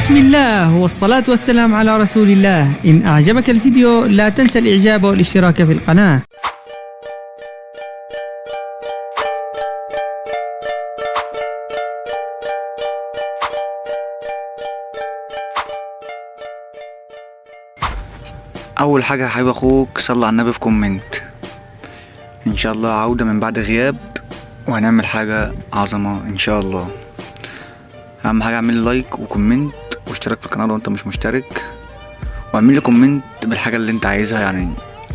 بسم الله والصلاة والسلام على رسول الله. إن أعجبك الفيديو لا تنسى الإعجاب والاشتراك في القناة. اول حاجه يا حبيب اخوك، صلي على النبي في كومنت. ان شاء الله عوده من بعد غياب، وهنعمل حاجه عظمه ان شاء الله. اهم حاجه اعمل لي لايك وكومنت واشتراك في القناه لو انت مش مشترك، واعمل لي كومنت بالحاجه اللي انت عايزها، يعني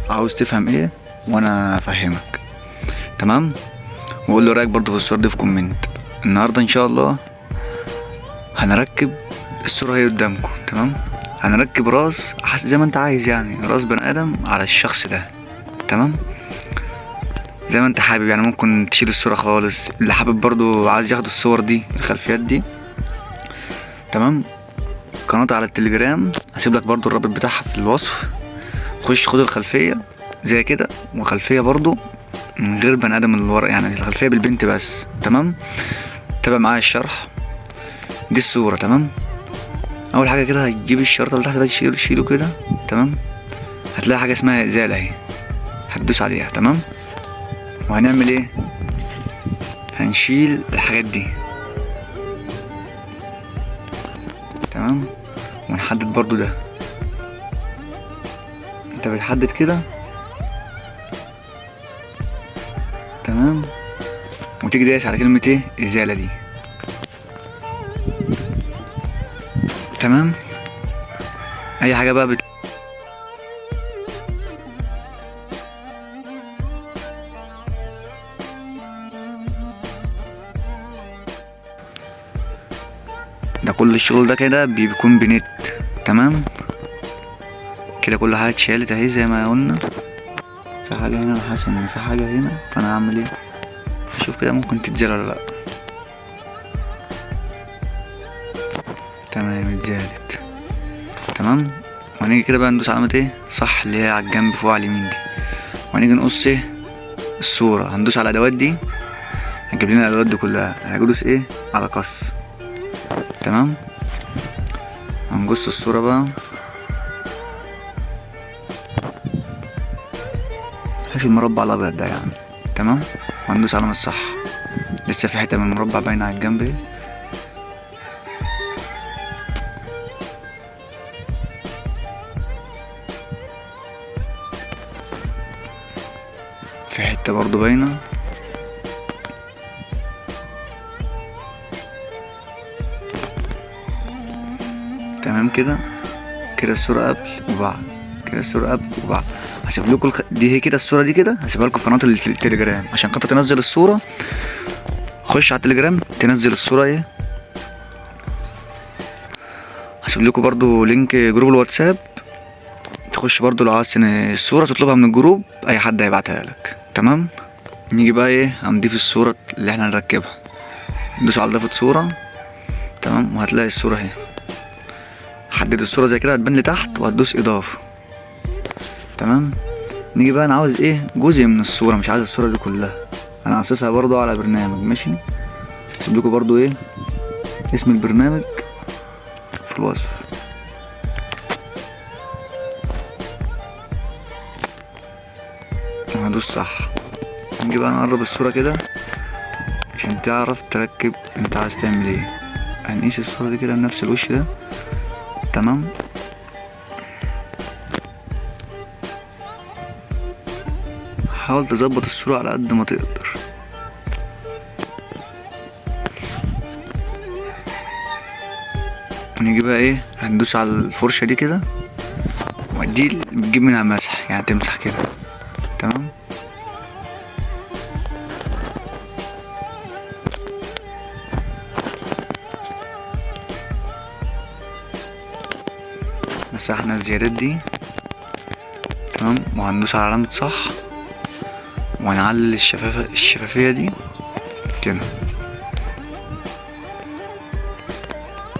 عاوز تفهم ايه وانا افهمك. تمام؟ وقول لي رايك برضو في الصور دي في كومنت. النهارده ان شاء الله هنركب الصوره هي قدامكم. تمام؟ هنركب راس زي ما انت عايز، يعني راس بني ادم على الشخص ده. تمام؟ زي ما انت حابب، يعني ممكن تشيل الصورة خالص، اللي حابب برضو عايز ياخد الصور دي، الخلفيات دي. تمام؟ قناتي على التليجرام هسيب لك برضو الرابط بتاعها في الوصف. خش خد الخلفية زي كده، وخلفية برضو من غير بني ادم اللي ورا، يعني الخلفية بالبنت بس. تمام؟ تابع معايا الشرح. دي الصورة. تمام؟ اول حاجة كده هتجيب الشرطة اللي تحت ده، تشيله كده. تمام؟ هتلاقي حاجة اسمها ازالة اهي، هتدوس عليها. تمام؟ وهنعمل ايه؟ هنشيل الحاجات دي. تمام؟ ونحدد برضو ده. انت بتحدد كده. تمام؟ وتيجي دايس على كلمة ايه؟ ازالة دي. تمام؟ اي حاجة بقى ده كل الشغل ده كده بيكون بنت. تمام؟ كده كل حاجة اتشالت اهي زي ما قلنا. في حاجة هنا، انا حاسس ان في حاجة هنا، فانا هعمل ايه؟ اشوف كده ممكن تتزال ولا لا. تمام، اتزالت. تمام؟ وهنيجي كده بقى ندوس علامة ايه؟ صح، اللي هي على الجنب فوق على اليمين دي. وهنيجي نقص ايه؟ الصورة. هندوس على الادوات دي، هنجيب لنا الادوات دي كلها. هندوس ايه؟ على قص. تمام؟ هنقص الصورة بقى، حيث المربع الابيض ده يعني. تمام؟ وهندوس علامة صح. لسه في حتة من المربع باينة على الجنب اهي. في حتة برضو باينة. تمام كده. كده الصورة قبل وبعد، كده الصورة قبل وبعد. هسيب لكم دي هي كده الصورة دي كده، هسيبها لكم في قناة التليجرام عشان خاطر تنزل الصورة. خش على التليجرام تنزل الصورة ايه. هسيب لكم برضو لينك جروب الواتساب، تخش برضو لو عايز الصورة تطلبها من الجروب، اي حد هيبعتها لك. تمام؟ نيجي بقى ايه؟ هنضيف الصورة اللي احنا هنركبها. ندوس على اضافة صورة. تمام؟ وهتلاقي الصورة اهي. حدد الصورة زي كده، هتبان لتحت وهتدوس اضافة. تمام؟ نيجي بقى، انا عاوز ايه؟ جزء من الصورة، مش عايز الصورة دي كلها. انا هقصصها برضو على برنامج. ماشي؟ هسيب لكم برضو ايه؟ اسم البرنامج في الوصف. وهدوس صح. نيجي بقى نقرب الصورة كده عشان تعرف تركب انت عايز تعمل ايه. هنقيس الصورة دي كده بنفس الوش ده. تمام؟ حاول تظبط الصورة على قد ما تقدر. ونيجي بقى ايه؟ هندوس على الفرشة دي كده، ودي بتجيب منها مسح، يعني تمسح كده. تمام؟ مسحنا الزيادات دي. تمام؟ وهندوس على علامة صح، وهنعلي الشفافية دي كده.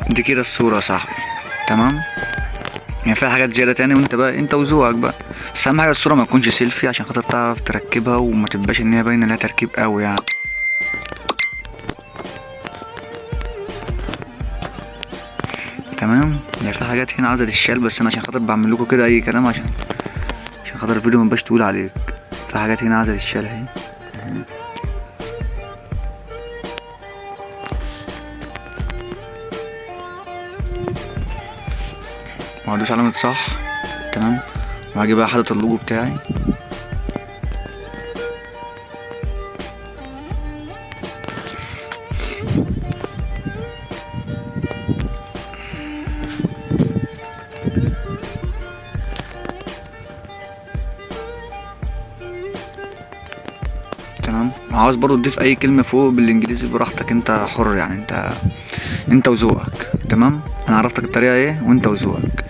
دي كده الصورة صح. تمام؟ يعني فيها حاجات زيادة تاني، وانت بقى انت وذوقك بقى. بس اهم حاجة الصورة ما تكونش سيلفي عشان خاطر تعرف تركبها، وما تبقاش ان هي باينة لها تركيب قوي يعني. تمام؟ تمام. يعني في حاجات هنا عايزة تتشال، بس انا عشان خاطر بعمل لكم كده اي كلام، عشان خاطر الفيديو مبقاش طويل عليك. في حاجات هنا عايزة تتشال اهي. وهدوس علامة صح. تمام. وهاجي بقى حاطط اللوجو بتاعي. تمام. عاوز برضو تضيف اي كلمة فوق بالانجليزي براحتك، انت حر يعني، انت وذوقك. تمام. انا عرفتك الطريقة ايه، وانت وذوقك.